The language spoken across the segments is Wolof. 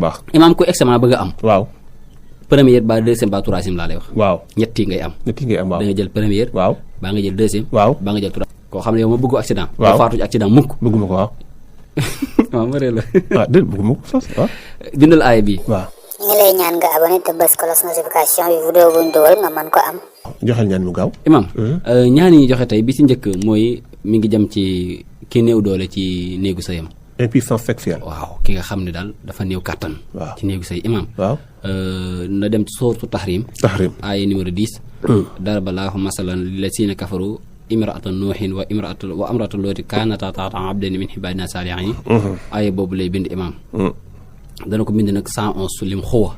baax. imaam ku examen bëgg a am. waaw. première ba deuxième ba troisième laa lay wax. waaw ñett yi ngay am. ñett yi ngay am waaw. da nga jël première. waaw baa nga jël deuxième. waaw baa nga jël troisième. koo xam ne yow ma bëggu accident. waaw nga faatu ci accident mukk. bëgguma ko waaw. waaw ma réer la. ah déedéet bëgguma ko sos waaw. bindal aaya bi. waaw. ñu ngi lay ñaan nga abonné te bës cloche notification yi vidéo buñ dugal nga mën ko am. joxal ñaan mu gaaw. imam ñaan yi ñu joxe tey bi ci njëkk mooy mi ngi jëm ci ki néew doole ci néegu sëyam. impuissance sexuelle. waaw ki nga xam ne daal dafa néew kàttan. waaw ci néegu sëy imam. waaw. na dem ci sooratu tahrim. aaya numéro 10. daraba laahu masalan lillazina kafaru imraata nuuhin wa imraata looti kaanata taata abdayni min ibaadina saalihiin. aaya boobu lay bind imam. dana ko bind nag 111 lim xuwa.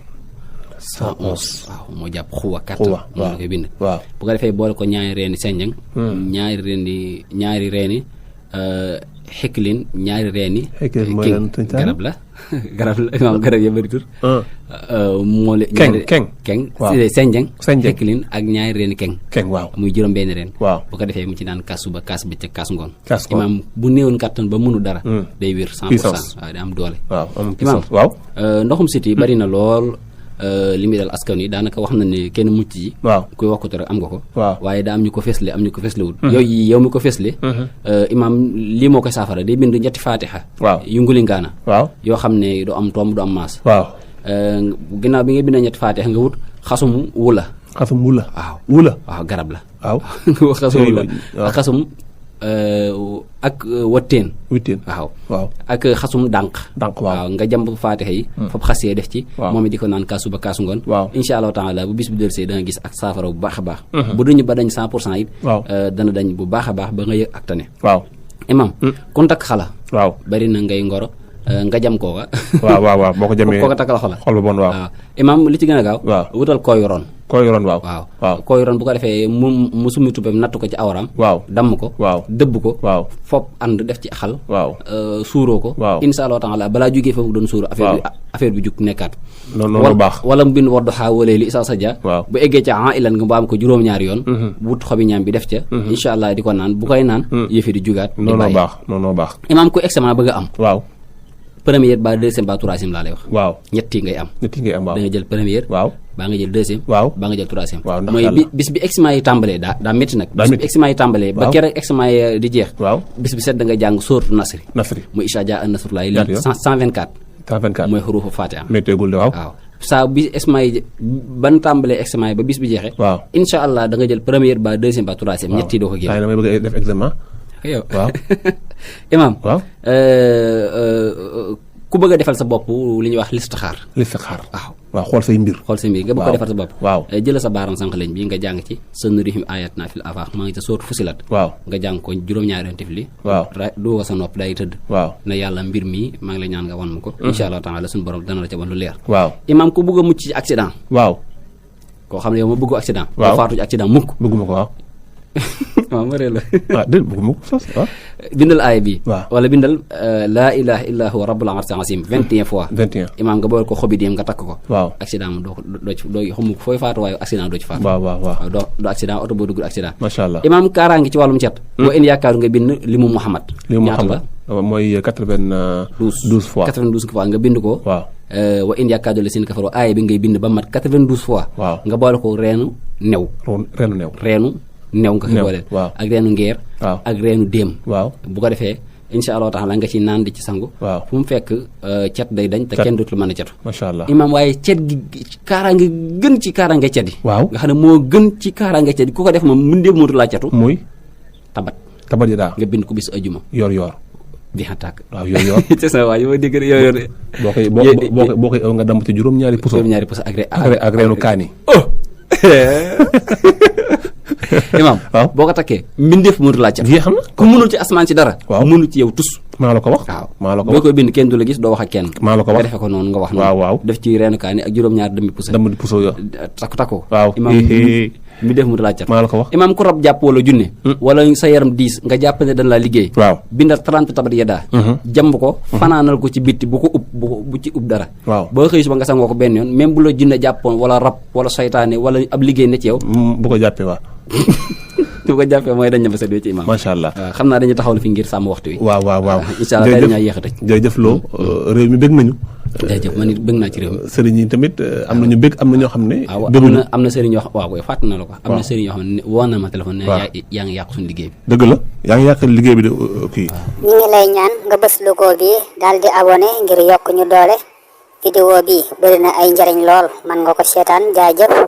111 waaw moo jàpp xuwa kàttan. xuwa moom la koy bind. waaw bu ko defee boole ko ñaari reeni senjang. ñaari reeni xeklin ñaari reeni. xeklin mooy lan garab la garab la imaam garab ya bëri tur. moo le keng waaw senjang xeklin ak ñaari reeni keng waaw muy juróom benn reen. waaw bu ko defee mu ci naan kaas suba kaas bëccëg kaas ngoon. kaas ngoon imaam bu néewoon kàttan ba mënu dara. day wér 100% waaw day am doole. waaw am imaam waaw. ndoxum siti bari na lool. li muy dal askan wi daanaka wax na ne kenn mucc ji. waaw kuy wax ko rek am nga ko. waaw waaye daa am ñu ko fesle am ñu ko feslewul. yow mi ko fesle. imaam lii moo koy saafara day bind ñetti faatixa. waaw yu ngulingaana. waaw yoo xam ne du am tomb du am maas. waaw. ginnaaw bi nga bind ñetti faatixa nga wut xasum wula. xasum wula. waaw wula. waaw garab la. waaw xasum wula ak xasum ak watteen. waaw waaw ak xasum dànq. waaw nga jàmb faatixa yi. foofu xasee def ci. waaw moom it di ko naan kaas suba kaasu ngoon. waaw incha allahu taala bu bis bu delsee da nga gis ak saafara bu baax a baax. bu duñu ba dañ 100% it. waaw dana dañ bu baax a baax ba nga yëg ak tane. waaw imam kun takk xala. waaw bari na ngay ngoro nga jam kooka. waaw boo ko jamee kooka takkal xol la. xol bu bon waaw. imam li ci gën a gaaw. waaw wutal kooy ron. kooy ron waaw. waaw kooy ron bu ko defee mu summi tubam natt ko ci awram. waaw damm ko. waaw dëbb ko. waaw fop ànd def ci xal. waaw suuroo ko. waaw incha allahu taala balaa jógee foofu doon suuru. affaire bi jug nekkaat. noonu baax wala mu bind waddu xaa walee li isa sadia. waaw bu eggee ca ilan nga ba am ko juróom-ñaari yoon. wut xobi ñaam bi def ca. incha allah di ko naan bu koy naan. yëfi di jugaat. noonu baax. imaam ku examen bëgg a am. waaw. première ba deuxième ba troisième laa lay wax. waaw ñett yi ngay am. waaw da nga jël première. waaw baa nga jël deuxième. waaw baa nga jël troisième. waaw mooy bis bi examen yi tàmbalee daa métti nag. bis bi examen yi tàmbalee. ba keroog examen yi di jeex. waaw bis bi set da nga jàng sóoratu nasri. muy isha jaa an nasrullahi li 124. 124 mooy xuruufu Fatiha. métteegul de waaw. saa bi examen yi ban tàmbalee examen yi ba bis bi jeexee. waaw incha allah da nga jël première ba deuxième ba troisième. ñett yi doo ko génn. waaw damay bëgg a def examen. yow waaw. imaam. waaw. ku bëgg a defal sa bopp li ñuy wax listixaar. waaw xool say mbir. nga bëgg ko defal sa bopp. waaw jëla sa baaram sànq lañ bi nga jàng ci sanurihim ayatina fil afaq maa ngi ca sóotu fusilat. waaw nga jàng ko juróom-ñaari tifli. waaw duga sa nopp day tëdd. waaw na yàlla mbir mi maa ngi la ñaan nga wan ma ko. incha allah taala suñu borom dana la ca wan lu leer. waaw imaam ku bëgg a mucc ci accident. waaw koo xam ne yow ma bëggu accident. waaw faatu ci accident mukk. bëgguma ko waaw. waaw ma réer la. déedéet bëgguma ko sos waaw. bindal aaya bi. waaw wala bindal laa ilaha illa huwa rabbul arshil azim 21 fois. 21 imaam nga boole ko xobi dem nga takk ko. waaw accident mu doo ci xamu ko fooy faatu waaye accident doo ci faatu. waaw doo accident oto boo duggul accident. macha allah imaam kaaraange ci wàllum cet. boo indi yaakaaru nga bind limu Muhammad. ñaata la mooy 92 fois 92 fois nga bind ko. waaw wa in yaakaadu la seen kafaroo aaya bi ngay bind ba mat 92 fois. waaw nga boole ko reenu new. reenu new nga koy booleel. waaw ak reenu ngeer. waaw ak reenu déem. waaw bu ko defee incha allah taala nga ci naan di ci sangu. waaw fu mu fekk cet day dañ. te kenn dootul mën a cetu. macha allah imaam waaye cet gi kaaraange gën ci kaaraange cet yi. waaw nga xam ne moo gën ci kaaraange cet yi ku ko def moom mun déem mootu laa cetu. muy tabat yi daal nga bind ko bis ajuma. yor di xataak. waaw yor c'est ça waaye ma dégg yor boo koy nga damm ci juróom-ñaari puso ak reenu kaani. imaam boo ko takkee mbindeef mënut laa cat. xam na ku mënul ci asamaan si dara. waaw mënul ci yow tus. maa la ko wax. boo koy bind kenn du la gis doo wax ak kenn. maa la ko wax nga defe ko noonu nga wax noonu. waaw def ci reenu kaani ak juróom-ñaar demi puso yo takku. waaw imaam mbindeef mënut laa cat. maa la ko wax imaam ku rab jàpp wala junne. wala sa yaram diis nga jàpp ne dañ laa liggéey. waaw bindal 30 tabat yadaa. jàmb ko fanaanal ko ci bitti bu ko bu ci ub dara. waaw boo xëy suba nga sangoo ko benn yoon même bu la junne jàppoon wala rab wala saytaane wala ab liggéey ne ci yow. bu ko jàppee waaw. bu ko jàppee mooy dañ na ba set ci imaam. macha allah waaw xam naa dañuy taxawal fi ngir sàmm waxtu wi. waaw incha allah dañaa yéex a tëj. jërëjëf Lo réew mi bëgg nañu jaajëf man it bëgg naa ci réew mi. sëriñ yi tamit am na ñu bëgg am na ñoo xam ne. am na sëriñ yoo xam waaw fàtt na la ko. am na sëriñ yoo xam ne woo na ma téléphone. ne yaa ngi yàq suñu liggéey bi. dëgg la yaa ngi yàq liggéey bi de kii. ñu ngi lay ñaan nga bës logo bi daal di abonné ngir yokk ñu doole. vidéo bi bëri na ay njariñ lool man nga ko seetaan jaajëf.